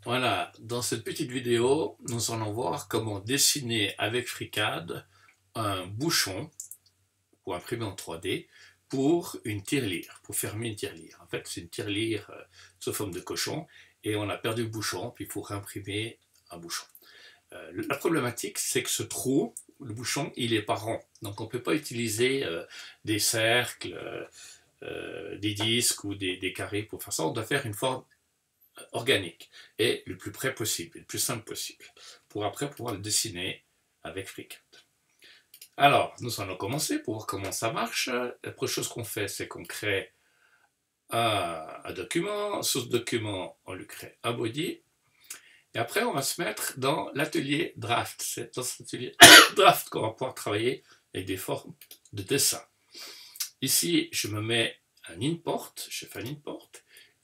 Voilà, dans cette petite vidéo, nous allons voir comment dessiner avec FreeCAD un bouchon pour imprimer en 3D pour une tirelire, pour fermer une tirelire. En fait, c'est une tirelire sous forme de cochon et on a perdu le bouchon, puis il faut réimprimer un bouchon. La problématique, c'est que ce trou, le bouchon, il est pas rond. Donc on ne peut pas utiliser des cercles, des disques ou des carrés pour faire ça. On doit faire une forme organique et le plus près possible, le plus simple possible, pour après pouvoir le dessiner avec FreeCAD. Alors, nous allons commencer pour voir comment ça marche. La première chose qu'on fait, c'est qu'on crée un document. Sur ce document, on lui crée un body. Et après, on va se mettre dans l'atelier draft. C'est dans cet atelier draft qu'on va pouvoir travailler avec des formes de dessin. Ici, je me mets un import, je fais un import,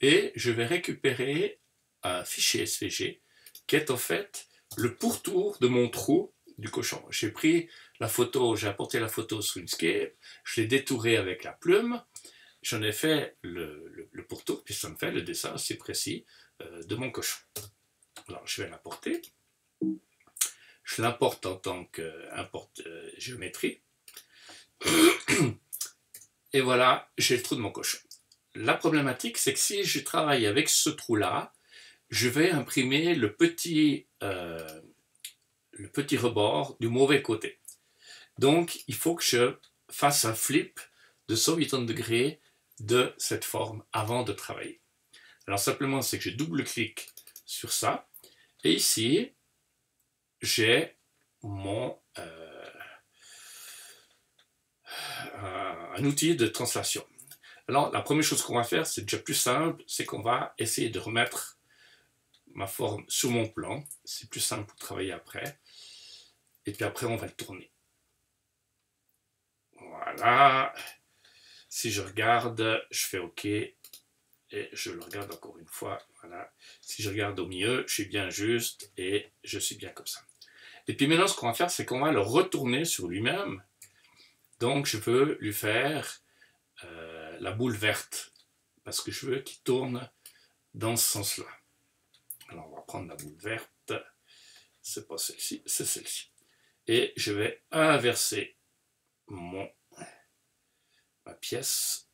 et je vais récupérer un fichier SVG qui est en fait le pourtour de mon trou du cochon. J'ai pris la photo, j'ai apporté la photo sur Inkscape, je l'ai détouré avec la plume, j'en ai fait le pourtour, puis ça me fait le dessin assez précis de mon cochon. Alors je vais l'importer. Je l'importe en tant qu'import géométrie. Et voilà, j'ai le trou de mon cochon. La problématique, c'est que si je travaille avec ce trou-là, je vais imprimer le petit rebord du mauvais côté. Donc, il faut que je fasse un flip de 180 degrés de cette forme avant de travailler. Alors, simplement, c'est que je double-clique sur ça. Et ici, j'ai mon un outil de translation. Alors, la première chose qu'on va faire, c'est déjà plus simple, c'est qu'on va essayer de remettre ma forme sur mon plan. C'est plus simple pour travailler après. Et puis après, on va le tourner. Voilà. Si je regarde, je fais OK. Et je le regarde encore une fois. Voilà. Si je regarde au milieu, je suis bien juste et je suis bien comme ça. Et puis maintenant, ce qu'on va faire, c'est qu'on va le retourner sur lui-même. Donc, je veux lui faire la boule verte parce que je veux qu'il tourne dans ce sens-là. Alors, on va prendre la boule verte. C'est pas celle-ci, c'est celle-ci. Et je vais inverser ma pièce.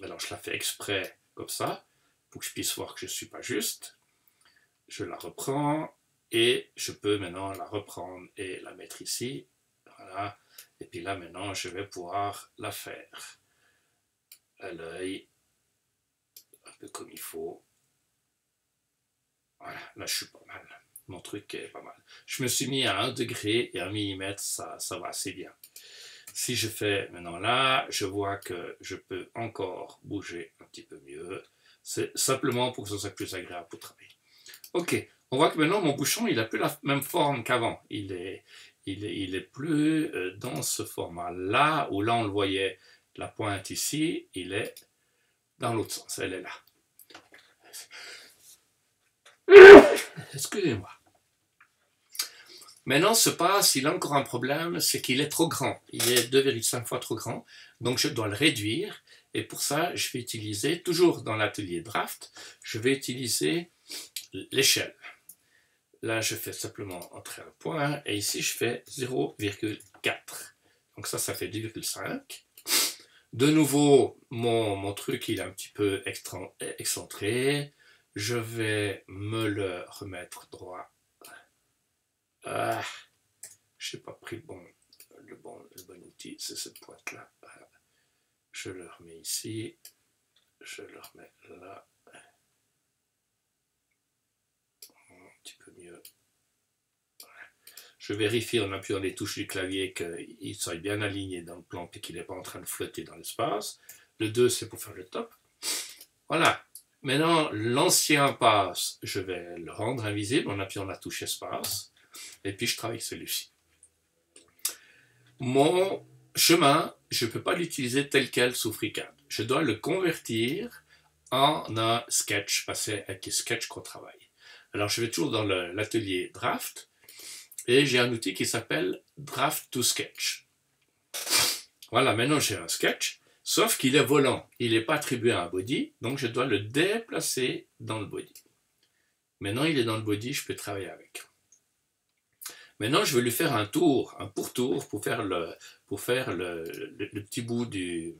Alors, je la fais exprès comme ça pour que je puisse voir que je ne suis pas juste. Je la reprends et je peux maintenant la reprendre et la mettre ici. Voilà. Et puis là, maintenant, je vais pouvoir la faire à l'œil, un peu comme il faut. Voilà, là, je suis pas mal. Mon truc est pas mal. Je me suis mis à 1 degré et 1 millimètre, ça va assez bien. Si je fais maintenant là, je vois que je peux encore bouger un petit peu mieux. C'est simplement pour que ce soit plus agréable pour travailler. Ok, on voit que maintenant mon bouchon, il n'a plus la même forme qu'avant. Il est plus dans ce format-là, où là on le voyait, la pointe ici, il est dans l'autre sens, elle est là. Excusez-moi. Maintenant, se passe, il a encore un problème, c'est qu'il est trop grand. Il est 2,5 fois trop grand, donc je dois le réduire. Et pour ça, je vais utiliser, toujours dans l'atelier draft, je vais utiliser l'échelle. Là, je fais simplement entrer un point, et ici, je fais 0,4. Donc ça fait 2,5. De nouveau, mon truc, il est un petit peu excentré. Je vais me le remettre droit. Je n'ai pas pris le bon outil, c'est cette pointe-là. Je le remets ici. Je le remets là. Un petit peu mieux. Je vérifie en appuyant les touches du clavier qu'il soit bien aligné dans le plan et qu'il n'est pas en train de flotter dans l'espace. Le 2, c'est pour faire le top. Voilà. Maintenant, l'ancien passe, je vais le rendre invisible en appuyant la touche espace. Et puis, je travaille celui-ci. Mon chemin, je ne peux pas l'utiliser tel quel sous FreeCAD. Je dois le convertir en un sketch, parce que c'est avec les sketchs qu'on travaille. Alors, je vais toujours dans l'atelier Draft, et j'ai un outil qui s'appelle Draft to Sketch. Voilà, maintenant j'ai un sketch, sauf qu'il est volant. Il n'est pas attribué à un body, donc je dois le déplacer dans le body. Maintenant, il est dans le body, je peux travailler avec. Maintenant, je vais lui faire un tour, un pourtour pour faire le petit bout du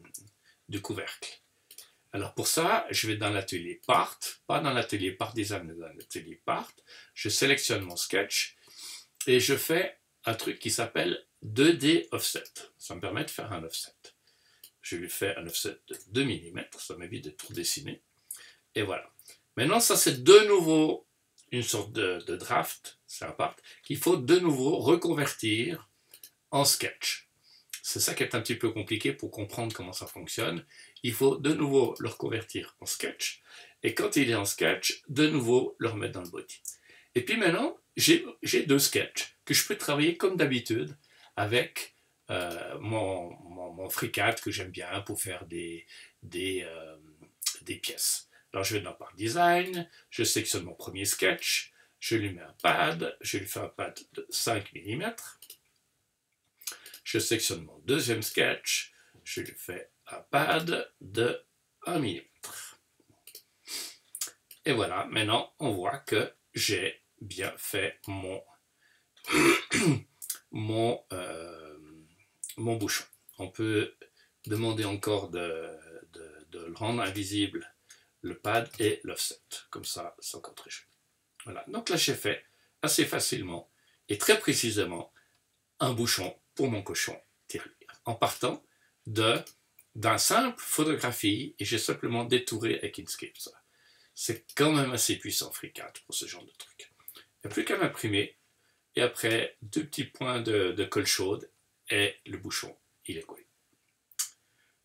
couvercle. Alors pour ça, je vais dans l'atelier Part, pas dans l'atelier Part Design, mais dans l'atelier Part. Je sélectionne mon sketch et je fais un truc qui s'appelle 2D Offset. Ça me permet de faire un offset. Je lui fais un offset de 2 mm, ça m'évite de tout dessiner. Et voilà. Maintenant, ça c'est de nouveau une sorte de draft, c'est un part, qu'il faut de nouveau reconvertir en sketch. C'est ça qui est un petit peu compliqué pour comprendre comment ça fonctionne. Il faut de nouveau le reconvertir en sketch. Et quand il est en sketch, de nouveau le remettre dans le body. Et puis maintenant, j'ai 2 sketchs que je peux travailler comme d'habitude avec mon FreeCAD que j'aime bien pour faire des pièces. Alors je vais dans Part Design, je sélectionne mon premier sketch, je lui mets un pad, je lui fais un pad de 5 mm. Je sélectionne mon deuxième sketch, je lui fais un pad de 1 mm. Et voilà, maintenant on voit que j'ai bien fait mon bouchon. On peut demander encore de le rendre invisible, le pad et l'offset. Comme ça, c'est encore très joli. Voilà, donc là j'ai fait assez facilement et très précisément un bouchon pour mon cochon tirelire, en partant d'un simple photographie, et j'ai simplement détouré avec Inkscape ça. C'est quand même assez puissant FreeCAD pour ce genre de truc. Il n'y a plus qu'à l'imprimer, et après 2 petits points de colle chaude, et le bouchon, il est collé.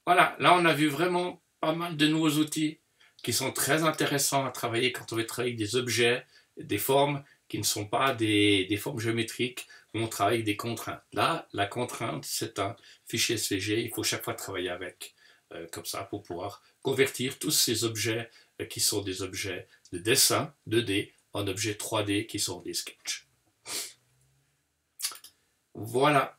Voilà, là on a vu vraiment pas mal de nouveaux outils qui sont très intéressants à travailler quand on veut travailler avec des objets, des formes qui ne sont pas des formes géométriques, où on travaille avec des contraintes. Là, la contrainte, c'est un fichier SVG, il faut chaque fois travailler avec, comme ça, pour pouvoir convertir tous ces objets qui sont des objets de dessin 2D en objets 3D qui sont des sketchs. Voilà.